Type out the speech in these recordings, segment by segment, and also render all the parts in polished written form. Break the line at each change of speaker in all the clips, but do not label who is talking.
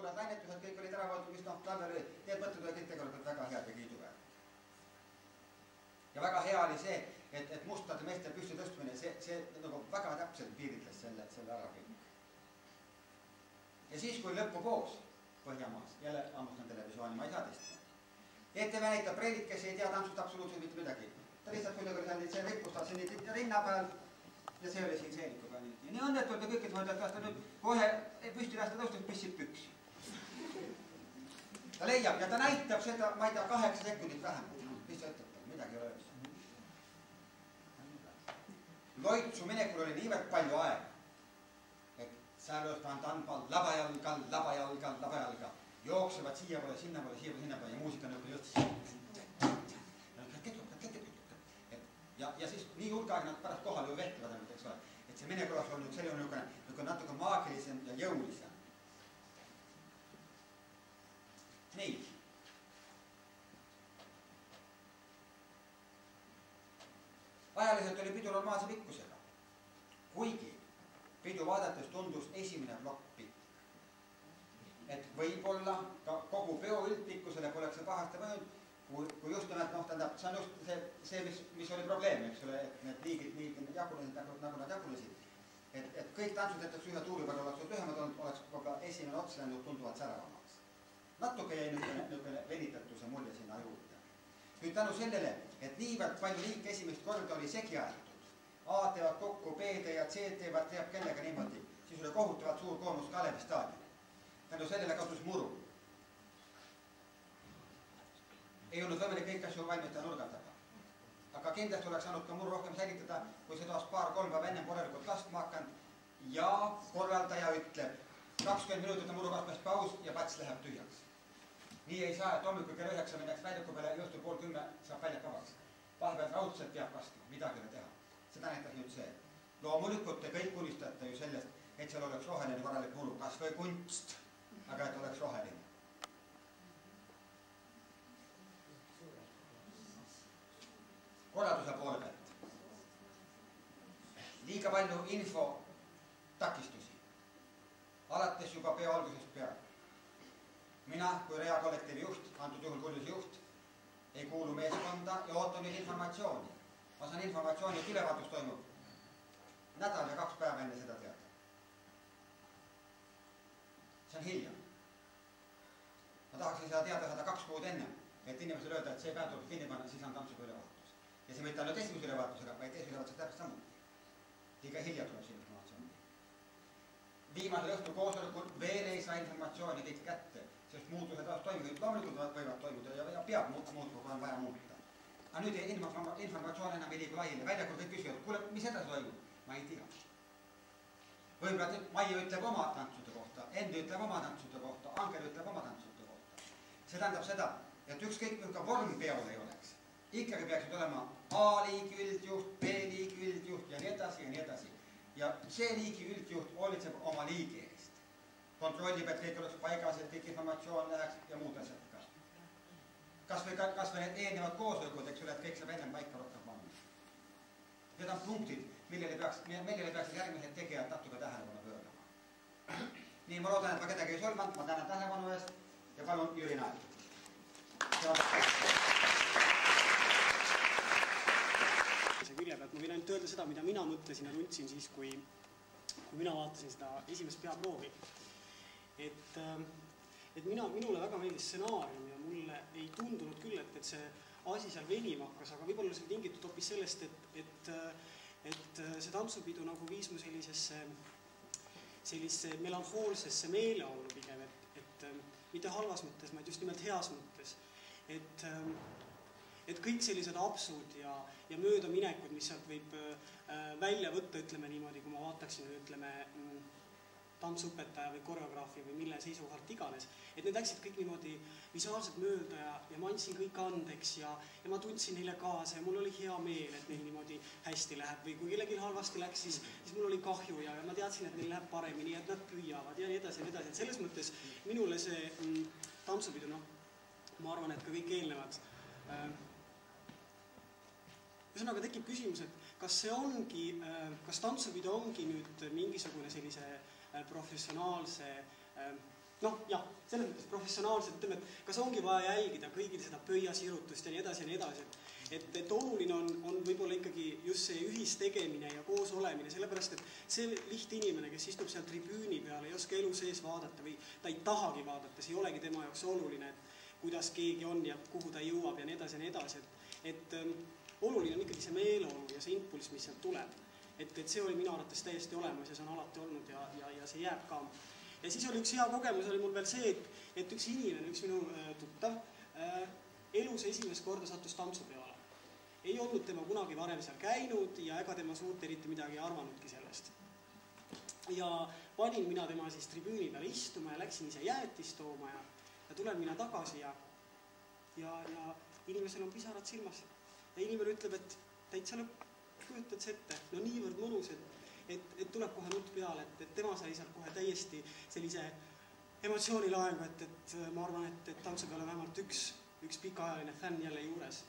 suured lainetused, kõik olid ära võetud, mis talvel olid. Need mõtted olid kõik tegelikult väga head ja kiiduväärne. Ja väga hea oli see, et mustade meeste püsti tõstmine, see nagu väga täpselt piiritles selle ära kõik. Ja siis, kui lõpupoos Põhjamaas, jälle ammustan televisiooni, ma ei saa teist. ETV näitab Breilit, kes ei tea tantsust absoluutselt mitte midagi. Ta lihtsalt kuidagi oli see ripustas siin rinna peal ja see oli siin seeliku peal. Ja nii õnnetult ja kõik, et mõelda, et kas ta nüüd kohe püsti lasta tõustab, pissib püksi. Ta leiab ja ta näitab seda, ma ei tea, 8 sekundit vähemalt. Mis sa ütleb tal? Midagi ei ole öeldes. Loitsu minekul oli niivõrd palju aega, et säälööstaan tanpal labajalgal. Jooksevad siiapoole, sinnapoole ja muusika nõuke just ja siis nii hulk aeg nad pärast kohal ju vehtivad, eks ole. Et see minekulas on nüüd selline natuke maagilisem ja jõulisem. Nii. Ajaliselt oli pidu normaalse pikkusega. Kuigi pidu vaadates tundus esimene plokk pikk. Et võib-olla kogu peo üldpikkusele poleks see pahasti mõjud, kui just nimelt, see on just see, mis oli probleem, eks ole, et need liigid jagunesid, nagu nad jagunesid. Et kõik tantsud ühe tuuri peal oleks lühemad olnud, oleks võib-olla esimene ots läinud tunduvalt säravamaks. Natuke jäi nüüd venitatuse mulje sinna juurde. Nüüd tänu sellele, et niivõrd palju liike esimest korda oli segi aetud, A teevad kokku, B ja C teevad kellega niimoodi, siis oli kohutavalt suur koormus Kalevi staadion. Tänu sellele kadus muru. Ei olnud võimalik kõik asju valmistada nurga taga. Aga kindlasti oleks saanud ka muru rohkem säilitada, kui see toas 2-3 päeva enne korralikult laskma hakanud ja korraldaja ütleb 20 minutit on muru kasvast paus ja pats läheb tühjaks. Nii ei saa, et hommikul kell 9 minnaks väljaku peale ja õhtul 9:30 saab väljak vabaks. Vahepeal raudselt peab kastma, midagi ei teha. Seda näitas nüüd see. Loomulikult te kõik unistate ju sellest, et seal oleks roheline korralik muru, kas või kunst. Aga et oleks roheline. Korralduse poole pealt. Liiga palju info takistusi. Alates juba peo algusest peale. Mina kui Rea kollektiivi juht, antud juhul Kuljuse juht, ei kuulu meeskonda ja ootan nüüd informatsiooni. Ma saan informatsiooni, et ülevaatus toimub nädal ja 2 päeva enne seda teada. See on hilja. Ma tahaksin seda teada saada 2 kuud enne, et inimesele öelda, et see päev tuleb kinni panna, siis on tantsuga ülevaatus. Ja see mitte ainult esimese ülevaatusega, vaid teise ülevaatusega täpselt samuti. Liiga hilja tuleb siin informatsiooni. Viimasel õhtul koosolekul veel ei saa informatsiooni kõik kätte, sest muutused toimuvad, loomulikult võivad toimuda ja peab muutma, kui on vaja muuta. Aga nüüd informatsioon enam ei liigu laiali. Väljakul kõik küsivad, kuule, mis edasi toimub? Ma ei tea. Võib-olla Maie ütleb oma tantsude kohta, Ende ütleb oma tantsude kohta, Angel ütleb oma tantsude kohta. See tähendab seda, et ükskõik milline vorm peol ei oleks. Ikkagi peaksid olema A-liigi üldjuht, B-liigi üldjuht ja nii edasi ja nii edasi. Ja C-liigi üldjuht hoolitseb oma liigi eest. Kontrollib, et kõik oleks paigas, et kõik informatsioon läheks ja muud asjad ka. Kas või need eelnevad koosolekud, eks ole, et kõik saab ennem paika rohkem panna. Need on punktid, millele peaksid järgmised tegijad natuke tähelepanu pöörama. Nii, ma loodan, et ma kedagi ei solvanud, ma tänan tähelepanu eest ja palun Jüri Nael.
Külje pealt ma võin ainult öelda seda, mida mina mõtlesin ja tundsin siis, kui mina vaatasin seda esimest peaproovi. Et minule väga meeldis stsenaarium ja mulle ei tundunud küll, et see asi seal venima hakkas, aga võib-olla see tingitud hoopis sellest, et see tantsupidu nagu viis mu sellisesse melanhoolsesse meeleollu pigem, et mitte halvas mõttes, vaid just nimelt heas mõttes. Et kõik sellised apsud ja möödaminekud, mis sealt võib välja võtta, ütleme niimoodi, kui ma vaataksin, ütleme, tantsuõpetaja või koreograafi või mille seisukohalt iganes, et need läksid kõik niimoodi visuaalselt mööda ja ma andsin kõik andeks ja ma tundsin neile kaasa ja mul oli hea meel, et neil niimoodi hästi läheb või kui kellelgi halvasti läks, siis mul oli kahju ja ma teadsin, et neil läheb paremini, et nad püüavad ja nii edasi ja nii edasi. Et selles mõttes minule see tantsupidu, ma arvan, et ka kõik eelnevad. Ühesõnaga tekib küsimus, et kas tantsupidu ongi nüüd mingisugune sellise professionaalse noh, jah, selles mõttes professionaalselt, ütleme, et kas ongi vaja jälgida kõigil seda pöiasirutust ja nii edasi ja nii edasi, et oluline on võib-olla ikkagi just see ühistegemine ja koos olemine, sellepärast, et see lihtinimene, kes istub seal tribüüni peal, ei oska elu sees vaadata või ta ei tahagi vaadata, see ei olegi tema jaoks oluline, et kuidas keegi on ja kuhu ta jõuab ja nii edasi ja nii edasi, et oluline on ikkagi see meeleolu ja see impulss, mis sealt tuleb. Et see oli minu arvates täiesti olemas ja see on alati olnud ja see jääb ka. Ja siis oli üks hea kogemus, oli mul veel see, et üks inimene, üks minu tuttav, elus esimest korda sattus tantsupeole. Ei olnud tema kunagi varem seal käinud ja ega tema suurt eriti midagi arvanudki sellest. Ja panin mina tema siis tribüüni peale istuma ja läksin ise jäätist tooma ja tulen mina tagasi ja inimesel on pisarad silmas. Ja inimene ütleb, et täitsa lõpp. Kujutad see ette, no niivõrd mõnus, et tuleb kohe nutt peale, et tema sai seal kohe täiesti sellise emotsioonilaengu, et ma arvan, et tantsu peale vähemalt üks pikaajaline fänn jälle juures.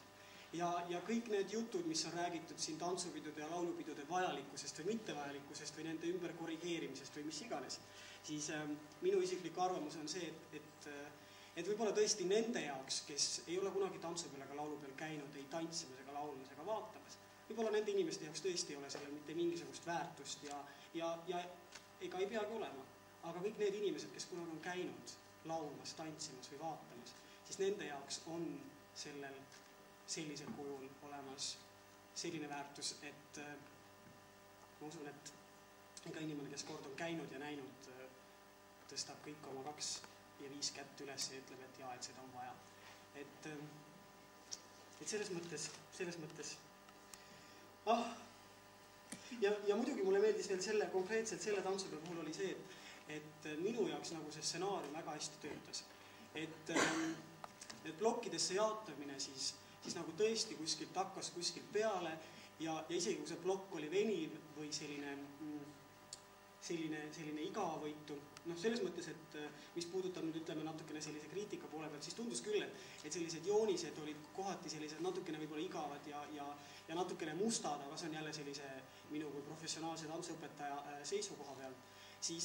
Ja kõik need jutud, mis on räägitud siin tantsupidude ja laulupidude vajalikkusest või mittevajalikkusest või nende ümber korrigeerimisest või mis iganes, siis minu isiklik arvamus on see, et võib-olla tõesti nende jaoks, kes ei ole kunagi tantsu peal ega laulu peal käinud, ei tantsimas ega laulmas ega vaatamas, võib-olla nende inimeste jaoks tõesti ei ole sellel mitte mingisugust väärtust ja ega ei peagi olema. Aga kõik need inimesed, kes kunagi on käinud laulmas, tantsimas või vaatamas, siis nende jaoks on sellel sellisel kujul olemas selline väärtus, et ma usun, et iga inimene, kes kord on käinud ja näinud, tõstab kõik oma 2 ja 5 kätt üles ja ütleb, et jaa, et seda on vaja. Et selles mõttes ja muidugi mulle meeldis veel konkreetselt selle tantsupeo puhul oli see, et minu jaoks nagu see stsenaarium väga hästi töötas. Et plokkidesse jaotamine siis nagu tõesti kuskilt hakkas kuskilt peale ja isegi kui see plokk oli veniv või selline igavõitu, noh selles mõttes, et mis puudutab nüüd ütleme natukene sellise kriitika poole pealt, siis tundus küll, et sellised joonised olid kohati sellised natukene võib-olla igavad ja natukene mustad, aga see on jälle sellise minu kui professionaalse tantsuõpetaja seisukoha pealt, siis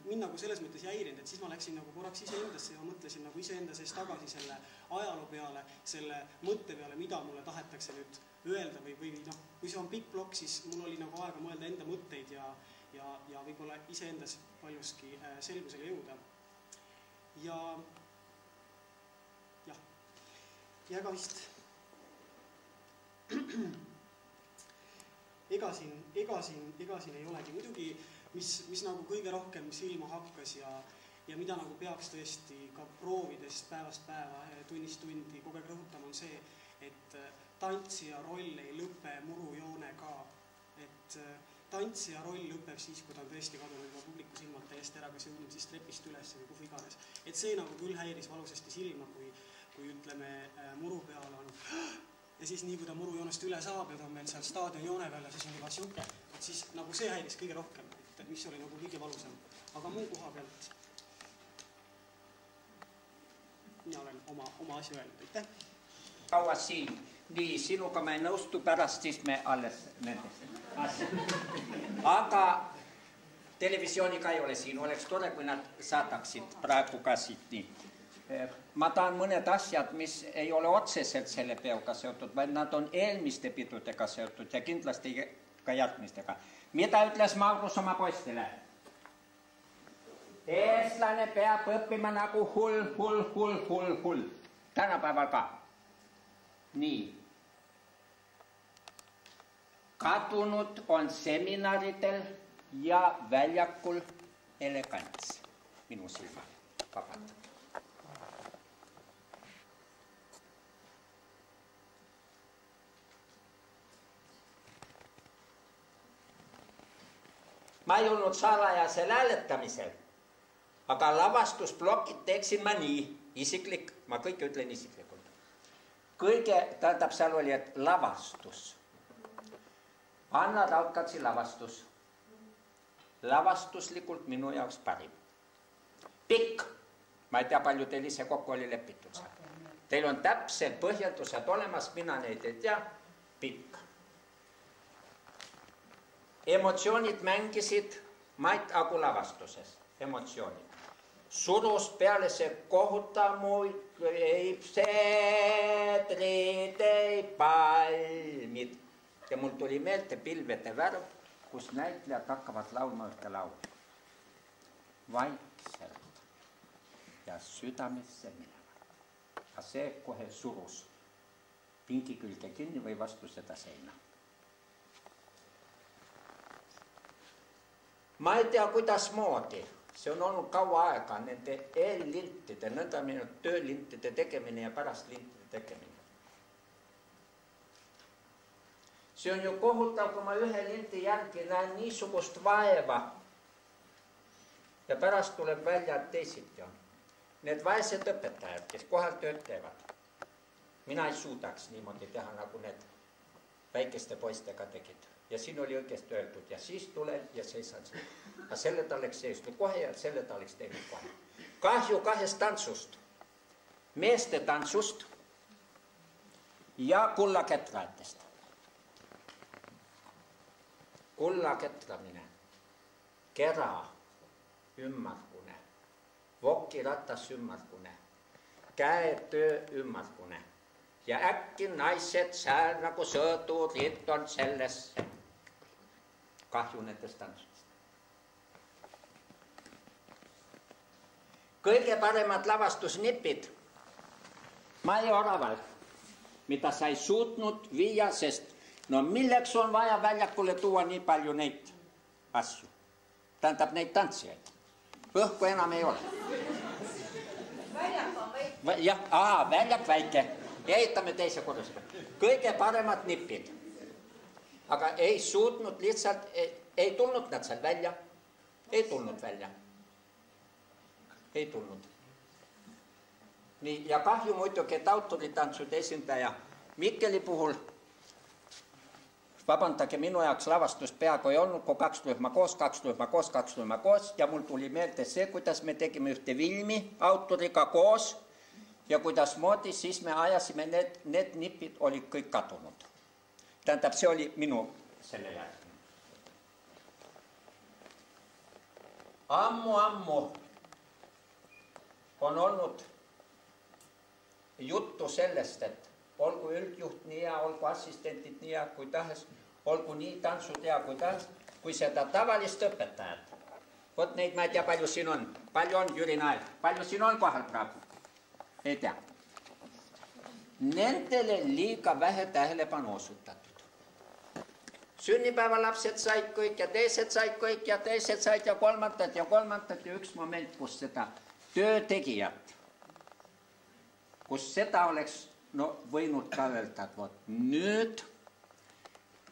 mind nagu selles mõttes jäirinud, et siis ma läksin nagu korraks iseendasse ja mõtlesin nagu iseenda sees tagasi selle ajaloo peale, selle mõtte peale, mida mulle tahetakse nüüd öelda või noh, kui see on pikk plokk, siis mul oli nagu aega mõelda enda mõtteid ja võib-olla iseendas paljuski selgusele jõuda. Ja ega vist ega siin ei olegi. Muidugi, mis nagu kõige rohkem silma hakkas ja mida nagu peaks tõesti ka proovides päevast päeva, tunnist tundi kogu aeg rõhutama on see, et tantsija roll ei lõpe murujoonega. Et tantsija roll lõpeb siis, kui ta on tõesti kadunud juba publiku silmalt täiesti ära, kas jõudnud siis trepist üles või kuhu iganes. Et see nagu küll häiris valusasti silma, kui ütleme muru peal on ja siis nii, kui ta murujoonest üle saab ja ta on meil seal staadionjoone peal ja siis on juba siuke, et siis nagu see häiris kõige rohkem, et mis oli nagu kõige valusam. Aga muu koha pealt mina olen oma asja öelnud, aitäh.
Kaua siin, nii sinuga ma ei nõustu, pärast siis me alles nendest asjad. Aga televisiooniga ei ole siin, oleks tore, kui nad saadaksid praegu ka siit nii. Ma tahan mõned asjad, mis ei ole otseselt selle peoga seotud, vaid nad on eelmiste pidudega seotud ja kindlasti ka järgmistega. Mida ütles Maurus oma poistele? Eestlane peab õppima nagu hull. Tänapäeval ka. Nii. Kadunud on seminaridel ja väljakul elegants. Minu silma. Vabandab. Ma ei olnud salajasel hääletamisel, aga lavastusplokid teeksin ma nii, isiklik, ma kõike ütlen isiklikult. Tähendab, seal oli, et lavastus. Anna Raudkatsi lavastus. Lavastuslikult minu jaoks parim. Pikk. Ma ei tea, palju teil ise kokku oli lepitud seal. Teil on täpsed põhjendused olemas, mina neid ei tea. Pikk. Emotsioonid mängisid Mait Agu lavastuses. Emotsioonid. surus peale see kohuta muid, seedritei palmid. Ja mul tuli meelde pilvede värv, kus näitlejad hakkavad laulma ühte laulu. Vaikselt ja südamesse minema. Ja see kohe surus pingi külge kinni või vastu seda seina. Ma ei tea, kuidas moodi. See on olnud kaua aega nende eellintide, nõnda minu töölintide tegemine ja pärast lintide tegemine. See on ju kohutav, kui ma ühe linti järgi näen niisugust vaeva ja pärast tuleb välja, et teisiti on. Need vaesed õpetajad, kes kohal tööd teevad, mina ei suudaks niimoodi teha, nagu need väikeste poistega tegid. Ja siin oli õigesti öeldud ja siis tulen ja seisan siin. Aga selle ta oleks seisnud kohe ja selle ta oleks teinud kohe. Kahju kahest tantsust, meeste tantsust ja kullaketradest. Kullaketramine, kera, ümmargune, vokiratas ümmargune, käetöö ümmargune ja äkki naised sääl nagu sõdurid on selles. Kahju nendest tantsudest. Kõige paremad lavastusnipid Mai Oraval, mida sa ei suutnud viia, sest no milleks on vaja väljakule tuua nii palju neid asju? Tähendab neid tantsijaid. Õhku enam ei ole.
Väljak on väike.
Jah, väljak väike. Ehitame teise korras. Kõige paremad nipid. Aga ei suutnud lihtsalt, ei tulnud nad seal välja. Ei tulnud välja. Ei tulnud. Nii, ja kahju muidugi, et autoritantsude esindaja Mikkeli puhul, vabandage, minu jaoks lavastust peaaegu ei olnud, kui kaks rühma koos ja mul tuli meelde see, kuidas me tegime ühte filmi autoriga koos ja kuidas moodi, siis me ajasime need nipid olid kõik kadunud. Tähendab, see oli minu selle järgi. Ammu on olnud juttu sellest, et olgu üldjuht nii hea, olgu assistentid nii hea kui tahes, olgu nii tantsud hea kui tahes, kui seda tavalist õpetajat. Vot neid ma ei tea, palju siin on. Palju on, Jüri Nael? Palju siin on kohal praegu? Ei tea. Nendele liiga vähe tähelepanu osutatud. Sünnipäevalapsed said kõik ja teised said kõik ja teised said ja kolmandad ja üks moment, kus seda töötegijat, kus seda oleks võinud ka öelda, et vot nüüd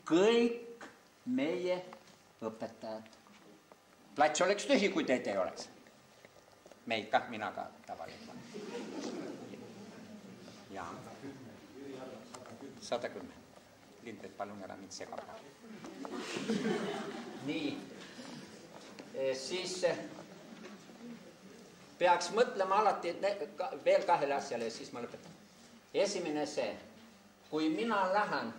kõik meie õpetajad. Plats oleks tühi, kui teid ei oleks. Meid ka, mina ka tavaliselt. Jaa. 110. Lindved, palun ära mind segab. Nii. Siis peaks mõtlema alati veel kahele asjale, siis ma lõpetan. Esimene see, kui mina lähen,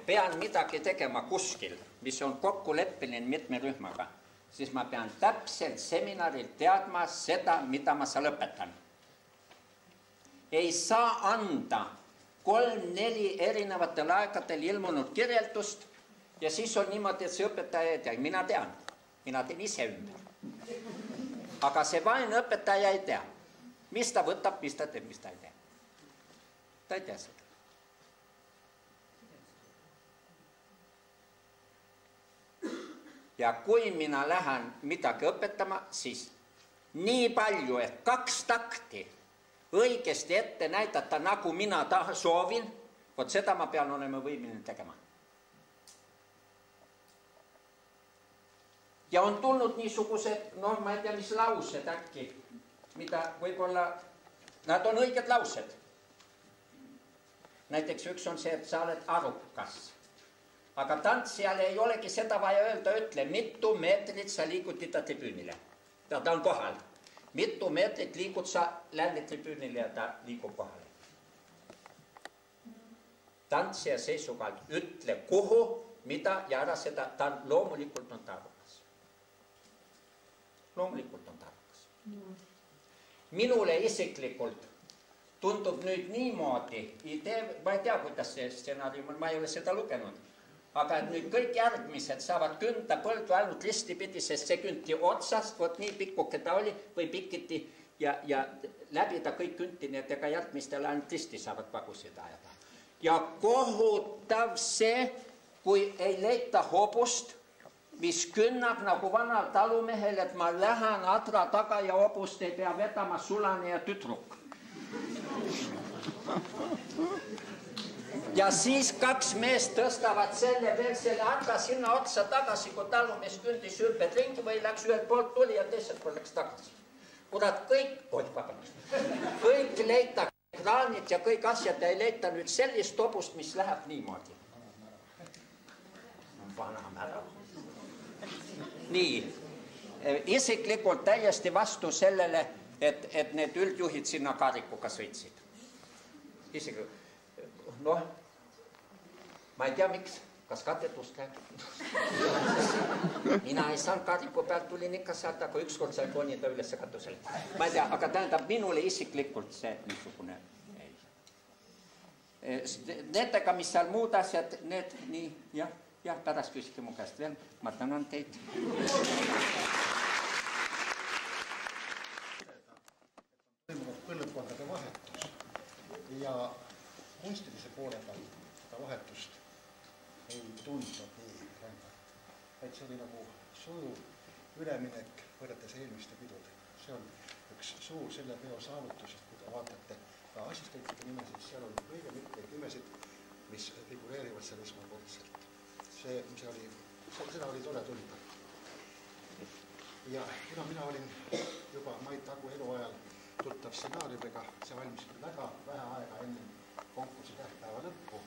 pean midagi tegema kuskil, mis on kokkuleppeline mitme rühmaga, siis ma pean täpselt seminaril teadma seda, mida ma seal õpetan. Ei saa anda 3-4 erinevatel aegadel ilmunud kirjeldust ja siis on niimoodi, et see õpetaja ei tea. Mina tean ise ümber. Aga see vaene õpetaja ei tea, mis ta võtab, mis ta teeb, mis ta ei tea. Ta ei tea seda. Ja kui mina lähen midagi õpetama, siis nii palju, et 2 takti õigesti ette näidata, nagu mina soovin, vot seda ma pean olema võimeline tegema. Ja on tulnud niisugused, ma ei tea, mis laused äkki, mida võib-olla, nad on õiged laused. Näiteks üks on see, et sa oled arukas. Aga tantsijal ei olegi seda vaja öelda, ütle, mitu meetrit sa liigud ida tribüünile. Ta on kohal. Mitu meetrit liigud sa länne tribüünile ja ta liigub kohale. Tantsija seisukohalt ütle kuhu, mida ja ära seda, ta loomulikult on tarukas. Loomulikult on tarukas. Minule isiklikult tundub nüüd niimoodi, ma ei tea, kuidas see stsenaarium on, ma ei ole seda lugenud, aga et nüüd kõik järgmised saavad künda põldu ainult ristipidi, sest see künti otsast, vot nii pikkuke ta oli või pikiti ja läbida kõik künti, nii et ega järgmistele ainult risti saavad pagusid ajada. Ja kohutav see, kui ei leita hobust, mis künnab nagu vanal talumehel, et ma lähen adra taga ja hobust ei pea vedama sulane ja tüdruk. Ja siis 2 meest tõstavad veel selle adra sinna otsa tagasi, kui talumees kündis ümber ringi või läks ühelt poolt tuli ja teiselt poolt läks tagasi. Kurat, kõik leita kraanid ja kõik asjad ei leita nüüd sellist hobust, mis läheb niimoodi. Vanam ära. Nii, isiklikult täiesti vastu sellele, et need üldjuhid sinna karikuga sõitsid. Noh, ma ei tea, miks, kas katetust räägib. Mina ei saanud kariku pealt, tulin ikka sealt, aga ükskord sai konida üles katusele. Ma ei tea, aga tähendab minule isiklikult see niisugune ei. Nendega, mis seal muud asjad, need nii, jah, pärast küsite mu käest veel, ma tänan teid.
Põlvkondade vahetus ja kunstilise poole peal seda vahetust ei tundnud nii rängalt. Et see oli nagu sujuv üleminek võrreldes eelmiste pidudega. See on üks suur selle peo saavutus, et kui te vaatate ka assistentide nimesid, seal on kõige mitmeid nimesid, mis figureerivad seal esmakordselt. Seda oli tore tunda. Ja mina olin juba Mait Agu eluajal tuttav stsenaariumiga, see valmis väga vähe aega enne konkursi tähtpäeva lõppu,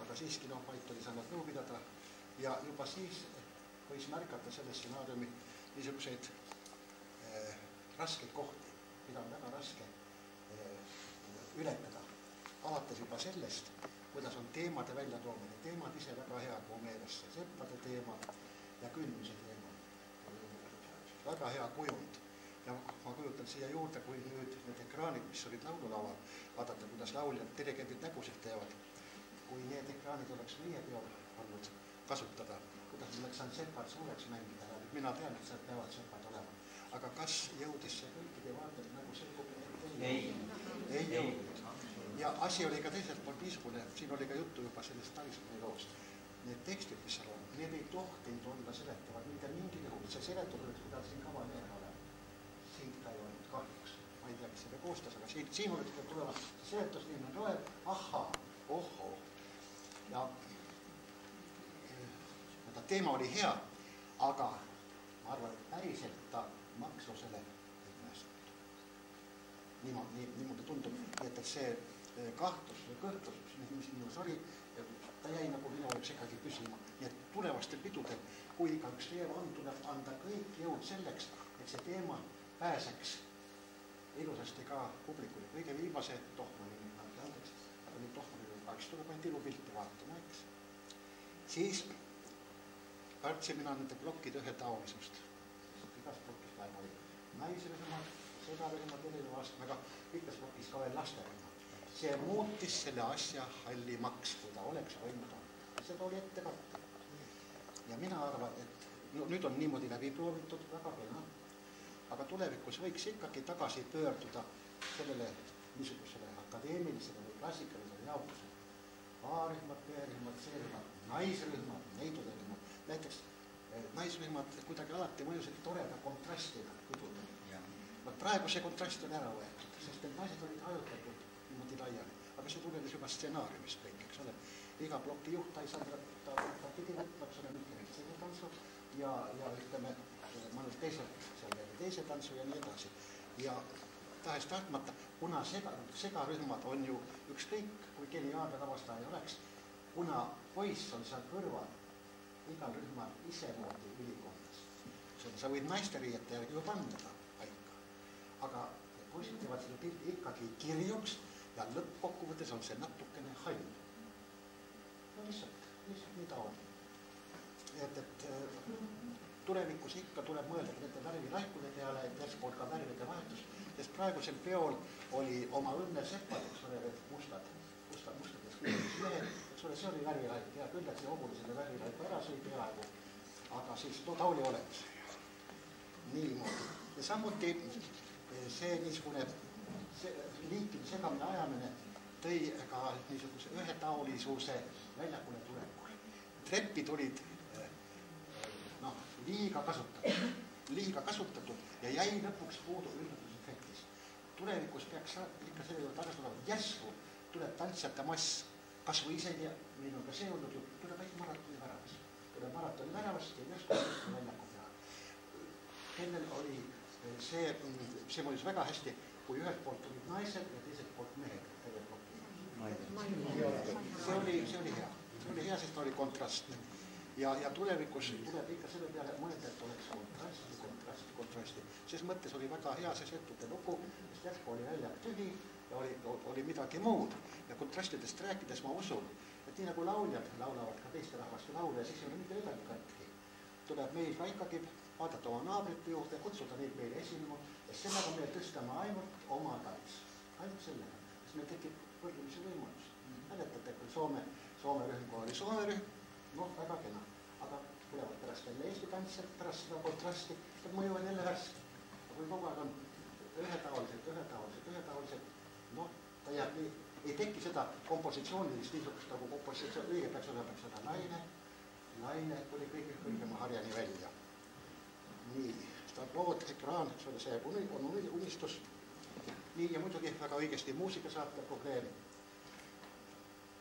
aga siiski Mait oli saanud nõu pidada ja juba siis võis märkata selle stsenaariumi niisuguseid raskeid kohti, mida on väga raske ületada. Alates juba sellest, kuidas on teemade väljatoomine, teemad ise väga hea mu meelest, seppade teema ja külmise teema. Väga hea kujund. Ja ma kujutan siia juurde, kui nüüd need ekraanid, mis olid laululaval, vaadata, kuidas lauljad, dirigendid nägusid teevad, kui need ekraanid oleks meie peal olnud kasutada, kuidas me oleks saanud sepad suureks mängida. Mina tean, et seal peavad sepad olema. Aga kas jõudis see kõikide vaadata nagu selgub, et ei jõudnud. Ja asi oli ka teiselt poolt niisugune, siin oli ka juttu juba sellest Tarismäe loost. Need tekstid, mis seal on, need ei tohtinud olla seletavad mitte mingil juhul. See seletus oleks pidanud siin kavaneer olema. Siin ta ei olnud kahjuks. Ma ei tea, kes selle koostas, aga siin oleks pidanud tulema seletus, nii on loeb, ahhaa, ohoo. Ja teema oli hea, aga ma arvan, et päriselt ta maksusele ei päästunud. Niimoodi tundub, et see kahtlus või kõhtlus, mis minus oli, ta jäi nagu minu oleks ikkagi püsima. Nii et tulevastel pidudel, kui iga üks teema on, tuleb anda kõik jõud selleks, et see teema pääseks ilusasti ka publikule. Kõige viimase Tohmani, andeks, aga nüüd Tohmani kaks tuleb ainult ilupilti vaatama, eks. Siis kartsin mina nende plokkide ühetaolisust. Igas plokis päev oli naisrühmad, sõdarühmad erineva astmega, ikas plokis ka veel lasterühmad. See muutis selle asja hallimaks, kui ta oleks võinud on. Seda oli ette kattud. Ja mina arvan, et nüüd on niimoodi läbi proovitud väga kena, aga tulevikus võiks ikkagi tagasi pöörduda sellele niisugusele akadeemilisele või klassikalisele jaotusele. A-rühmad, B-rühmad, C-rühmad, naisrühmad, neidurühmad. Näiteks naisrühmad kuidagi alati mõjusid toreda kontrastina pidudel. Praegu see kontrast on ära võetud, sest need naised olid hajutatud niimoodi laiali. Aga see tulenes juba stsenaariumist kõik, eks ole. Iga ploki juht ta ei saanud, ta pidi võtma, eks ole, mitte selle tantsu ja ütleme, mõned teise tantsu ja nii edasi. Ja tahes tahtmata, kuna segarühmad on ju ükskõik, kui geniaalne lavastaja ei oleks, kuna poiss on seal kõrval, igal rühmal isemoodi ülikonnas. Sa võid naisteriiete järgi ju panna ta paika, aga poisid teevad selle pildi ikkagi kirjuks ja lõppkokkuvõttes on see natukene hall. No lihtsalt nii ta on. Et tulevikus ikka tuleb mõelda nende värvilaikude peale, et järspool ka värvide praegusel peol oli oma õnnesepad, eks ole, need mustades mehed, eks ole, see oli värvilaip ja küll, et see hobune selle värvilaipa ära sõi peaaegu, aga siis ta oli olemas. Niimoodi. Ja samuti see niisugune liikide segamine ajamine tõi ka niisuguse ühetaolisuse väljakule tulekul. Trepid olid liiga kasutatud ja jäi lõpuks puudu üllatusefektis. Tulevikus peaks ikka selle juurde tagasi olema, järsku tuleb tantsijate mass, kas või isegi, meil on ka see olnud ju, tuleb ainult maratoni väravas. Tuleb maratoni väravas ja järsku väljaku peal. Kellel oli see mõjus väga hästi, kui ühelt poolt olid naised ja teiselt poolt mehed. See oli hea. See oli hea, sest ta oli kontrastne. Ja tulevikus tuleb ikka selle peale mõelda, et oleks kontrasti. Ses mõttes oli väga hea see settude lugu, sest järsku oli väljak tühi ja oli midagi muud. Ja kontrastidest rääkides ma usun, et nii nagu lauljad laulavad ka teiste rahvaste laule, siis ei ole mitte midagi katki. Tuleb meil ka ikkagi vaadata oma naabrite juurde, kutsuda neid meile esinema ja sellega me tõstame ainult oma tants. Ainult sellega, sest meil tekib võrdlemise võimalus. Mäletate, kui Soome rühm, kui oli Soome rühm, väga kena. Aga tulevad pärast jälle Eesti tantsijad, pärast seda kontrasti, et mõju on jälle värske. Kui kogu aeg on ühetaoliselt, ta jääb nii, ei teki seda kompositsioonilist niisugust nagu kompositsioon, õige peaks olema seda laine kuni kõigema harjani välja. Nii, lood, ekraan, see on unistus. Nii, ja muidugi väga õigesti muusikasaate probleem.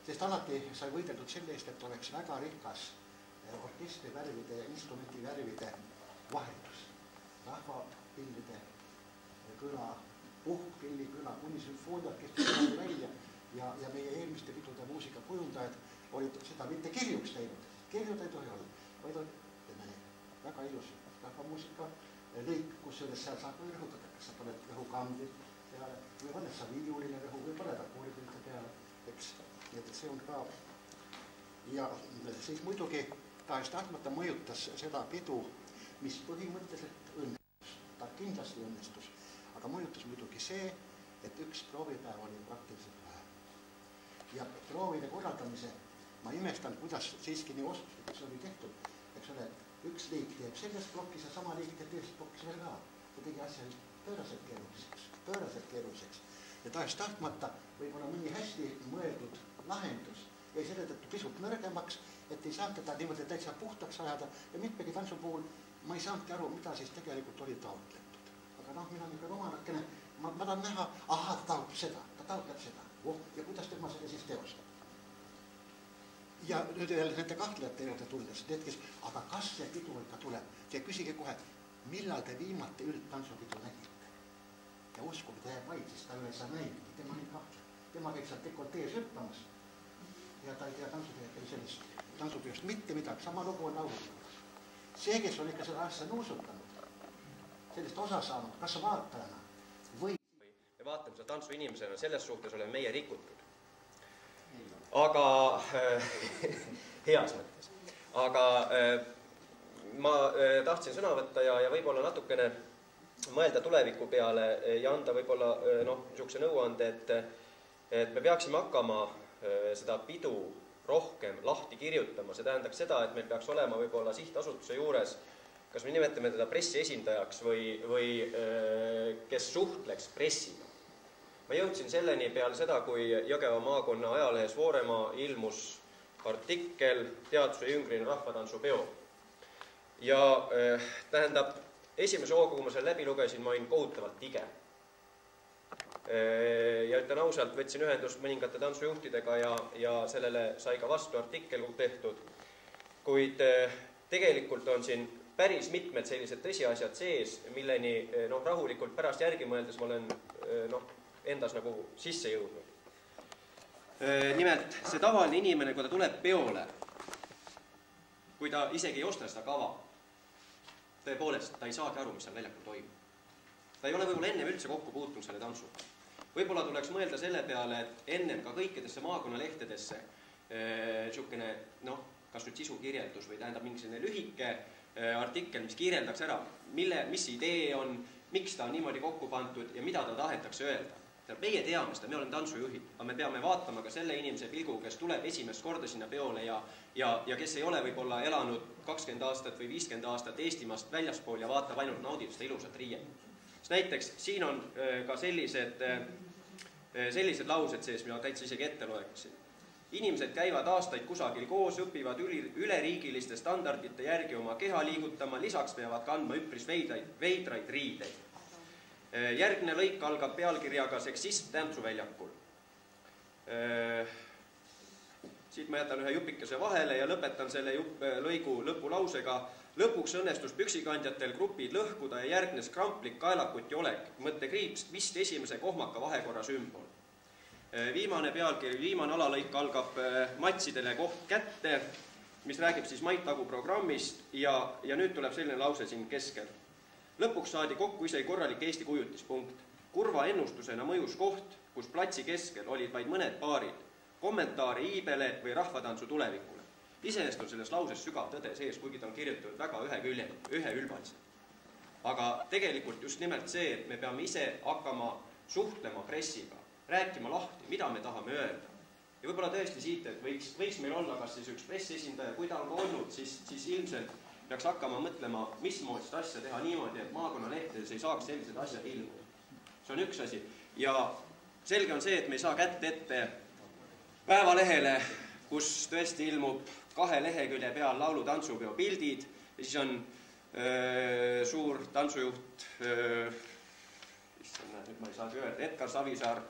Sest alati sai võideldud selle eest, et oleks väga rikas orkestri värvide ja instrumenti värvide vaheldus. Rahvapillide kõla, puhkpilli kõla, kuni sümfooniaorkestri välja ja meie eelmiste pidude muusikakujundajad olid seda mitte kirjuks teinud. Kirjud ei tohi olla, vaid on väga ilus rahvamuusika lõik, kus seal saab rõhutada, kas sa paned rõhukambri peale või paned sa viiuline rõhu või paned akoordipilte peale, eks. Nii et see on ka. Ja siis muidugi tahes-tahtmata mõjutas seda pidu, mis põhimõtteliselt õnnestus. Ta kindlasti õnnestus, aga mõjutas muidugi see, et üks proovipäev oli praktiliselt vähe. Ja proovide korraldamise ma imestan, kuidas siiski nii oskuslikult see oli tehtud, eks ole, üks liik teeb selles plokis ja sama liik teeb teises plokis veel ka. Ta tegi asja pööraselt keeruliseks. Ja tahes-tahtmata võib-olla mõni hästi mõeldud lahendus jäi selle tõttu pisut nõrgemaks, et ei saanud teda niimoodi täitsa puhtaks ajada ja mitmegi tantsu puhul ma ei saanudki aru, mida siis tegelikult oli taotletud. Aga mina niisugune omanakene, ma tahan näha, ta taotleb seda. Ja kuidas tema selle siis teostab? Ja nüüd jälle nende kahtlejate juurde tulles, aga kas see pidu ikka tuleb? Te küsige kohe, millal te viimati üldtantsupidu nägite? Ja uskuge, ta jääb vaid, sest ta ei saa näidagi, tema nii kahtleb. Tema käib seal dekoltees hüppamas ja ta ei tea tantsupeost mitte midagi, sama lugu on laulud. See, kes on ikka seda asja nuusutanud, sellest osa saanud, kas vaatajana või...
Me vaatame seda tantsu inimesena, selles suhtes oleme meie rikutud. Aga heas mõttes. Aga ma tahtsin sõna võtta ja võib-olla natukene mõelda tuleviku peale ja anda võib-olla niisuguse nõuande, et me peaksime hakkama seda pidu rohkem lahti kirjutama. See tähendaks seda, et meil peaks olema võib-olla sihtasutuse juures, kas me nimetame teda pressiesindajaks või kes suhtleks pressiga. Ma jõudsin selleni peale seda, kui Jõgeva maakonna ajalehes Vooremaa ilmus artikkel Teaduse jüngrine rahvatantsupeo. Ja tähendab, esimese hooga, kui ma selle läbi lugesin, ma olin kohutavalt tige. Ja ütlen ausalt, võtsin ühendust mõningate tantsujuhtidega ja sellele sai ka vastu artikkel tehtud. Kuid tegelikult on siin päris mitmed sellised tõsiasjad sees, milleni rahulikult pärast järgi mõeldes ma olen endas nagu sisse jõudnud. Nimelt, see tavaline inimene, kui ta tuleb peole, kui ta isegi ei osta seda kava, tõepoolest, ta ei saagi aru, mis seal väljakul toimub. Ta ei ole võib-olla ennem üldse kokku puutunud selle tantsuga. Võib-olla tuleks mõelda selle peale, et ennem ka kõikidesse maakonnalehtedesse niisugune, kas nüüd sisukirjeldus või tähendab mingi selline lühike artikkel, mis kirjeldaks ära, mis idee on, miks ta on niimoodi kokku pandud ja mida ta tahetakse öelda. Meie teame seda, me oleme tantsujuhid, aga me peame vaatama ka selle inimese pilgu, kes tuleb esimest korda sinna peole ja kes ei ole võib-olla elanud 20 aastat või 50 aastat Eestimaast väljaspool ja vaatab ainult naudib seda ilusat riiet. Näiteks siin on ka sellised laused sees, mida täitsa isegi ette loeksin. Inimesed käivad aastaid kusagil koos, õpivad üleriigiliste standardite järgi oma keha liigutama, lisaks peavad kandma üpris veidraid riideid. Järgne lõik algab pealkirjaga Seksism tantsuväljakul. Siit ma jätan ühe jupikese vahele ja lõpetan selle lõigu lõpulausega. Lõpuks õnnestus püksikandjatel grupid lõhkuda ja järgnes kramplik kaelakuti olek, mõttekriips, vist esimese kohmaka vahekorra sümbol. Viimane pealkiri, viimane alalõik algab matsidele koht kätte, mis räägib siis Mait Tagu programmist ja nüüd tuleb selline lause siin keskel. Lõpuks saadi kokku isegi korralik Eesti kujutispunkt. Kurva ennustusena mõjus koht, kus platsi keskel olid vaid mõned paarid, kommentaare iibele või rahvatantsu tulevikule. Iseenesest on selles lauses sügav tõde sees, kuigi ta on kirjutatud väga üheülbaliselt. Aga tegelikult just nimelt see, et me peame ise hakkama suhtlema pressiga, rääkima lahti, mida me tahame öelda. Ja võib-olla tõesti siit, et võiks meil olla kas siis üks pressesindaja, kui ta on olnud, siis ilmselt peaks hakkama mõtlema, mismoodi seda asja teha niimoodi, et maakonnalehtedes ei saaks sellised asjad ilmuda. See on üks asi. Ja selge on see, et me ei saa kätte ette päevalehele, kus tõesti ilmub 2 lehekülje peal laulu tantsupeo pildid ja siis on suur tantsujuht, nüüd ma ei saagi öelda, Edgar Savisaar,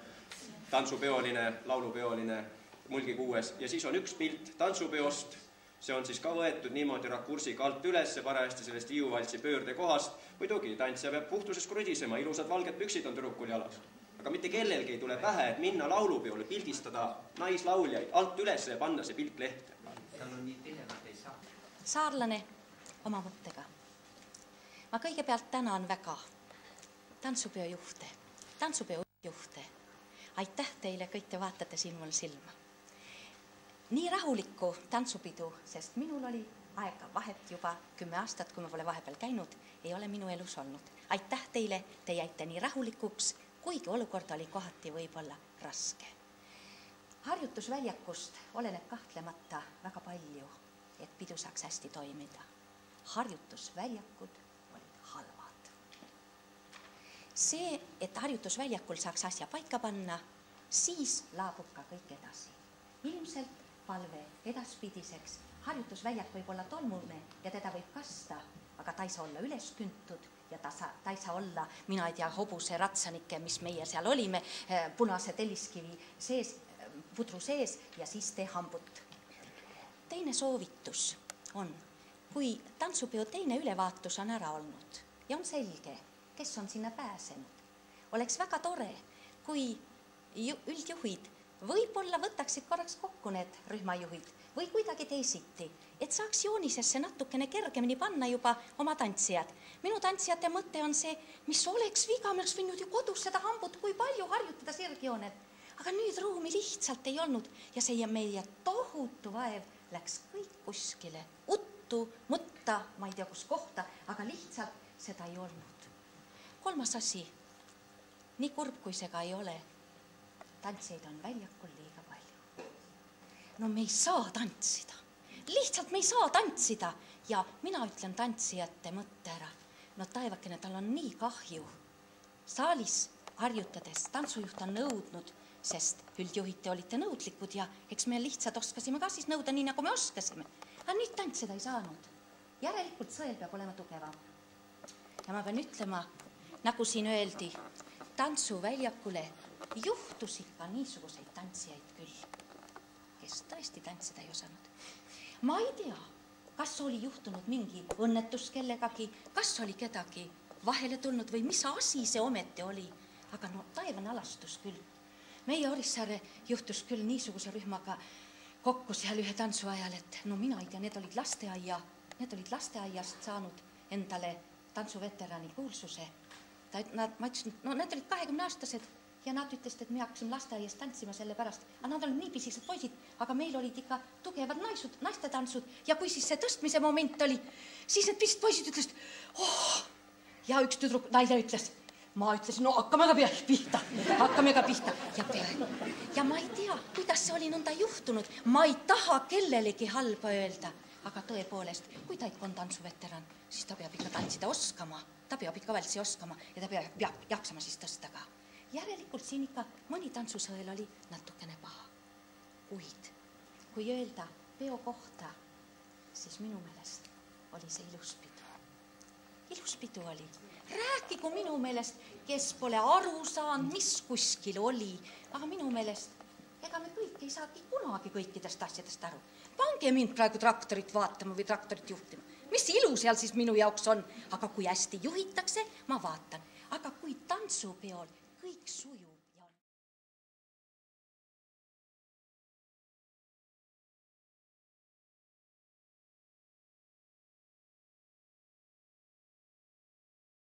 tantsupeoline, laulupeoline, Mulgi 6 ja siis on üks pilt tantsupeost. See on siis ka võetud niimoodi rakursiga alt üles, parajasti sellest Hiiuvaltsi pöörde kohast. Muidugi, tantsija peab puhtuses krudisema, ilusad valged püksid on tüdrukul jalas. Aga mitte kellelgi ei tule pähe, et minna laulupeole, pildistada naislauljaid alt üles ja panna see pilt lehte.
Saarlane oma mõttega. Ma kõigepealt tänan väga tantsupeo juhte. Aitäh teile, kõik te vaatate siin mul silma. Nii rahulikku tantsupidu, sest minul oli aega vahet juba 10 aastat, kui ma pole vahepeal käinud, ei ole minu elus olnud. Aitäh teile, te jäite nii rahulikuks, kuigi olukord oli kohati võib-olla raske. Harjutusväljakust oleneb kahtlemata väga palju, et pidu saaks hästi toimida. Harjutusväljakud olid halvad. See, et harjutusväljakul saaks asja paika panna, siis laabub ka kõik edasi. Ilmselt palve edaspidiseks. Harjutusväljak võib olla tolmune ja teda võib kasta, aga ta ei saa olla üles küntud ja ta ei saa olla, mina ei tea, hobuse ratsanike, mis meie seal olime, punase telliskivi sees, pudru sees ja siis tee hambut. Teine soovitus on, kui tantsupeo teine ülevaatus on ära olnud ja on selge, kes on sinna pääsenud, oleks väga tore, kui üldjuhid võib-olla võtaksid korraks kokku need rühmajuhid või kuidagi teisiti, et saaks joonisesse natukene kergemini panna juba oma tantsijad. Minu tantsijate mõte on see, mis oleks viga, me oleks võinud ju kodus seda hambut, kui palju harjutada sirgjooned. Aga nüüd ruumi lihtsalt ei olnud ja see meie tohutu vaev läks kõik kuskile uttu, mutta, ma ei tea kus kohta, aga lihtsalt seda ei olnud. 3. asi, nii kurb kui see ka ei ole, tantsijaid on väljakul liiga palju. No me ei saa tantsida. Lihtsalt me ei saa tantsida. Ja mina ütlen tantsijate mõtte ära. No taevakene, tal on nii kahju. Saalis harjutades tantsujuht on nõudnud, sest üldjuhid te olite nõudlikud ja eks me lihtsalt oskasime ka siis nõuda nii, nagu me oskasime. Aga nüüd tantsida ei saanud. Järelikult sõel peab olema tugevam. Ja ma pean ütlema, nagu siin öeldi, tantsuväljakule juhtus ikka niisuguseid tantsijaid küll, kes tõesti tantsida ei osanud. Ma ei tea, kas oli juhtunud mingi õnnetus kellegagi, kas oli kedagi vahele tulnud või mis asi see ometi oli, aga no taevane alastus küll. Meie Orissaare juhtus küll niisuguse rühmaga kokku seal ühe tantsu ajal, et no mina ei tea, need olid lasteaiast saanud endale tantsuveterani kuulsuse. Ma ütlesin, no need olid 20-aastased ja nad ütlesid, et me hakkasime lasteaias tantsima selle pärast. Aga nad olid nii pisised poisid, aga meil olid ikka tugevad naistetansud ja kui siis see tõstmise moment oli, siis need pisised poisid ütlesid, ja üks naine ütles, ma ütlesin, no hakkame ka pihta. Ja ma ei tea, kuidas see oli nõnda juhtunud. Ma ei taha kellelegi halba öelda, aga tõepoolest, kui taik on tantsuveteran, siis ta peab ikka tantsida oskama, ta peab ikka vältsi oskama ja ta peab jaksama siis tõsta ka. Järelikult siin ikka mõni tantsusõel oli natukene paha. Kuid, kui öelda peo kohta, siis minu meelest oli see ilus pidu. Ilus pidu oli. Rääkigu minu meelest, kes pole aru saanud, mis kuskil oli. Aga minu meelest, ega me kõik ei saagi kunagi kõikidest asjadest aru. Pange mind praegu traktorit vaatama või traktorit juhtima. Mis ilu seal siis minu jaoks on? Aga kui hästi juhitakse, ma vaatan. Aga kui tantsupeol kõik sujub,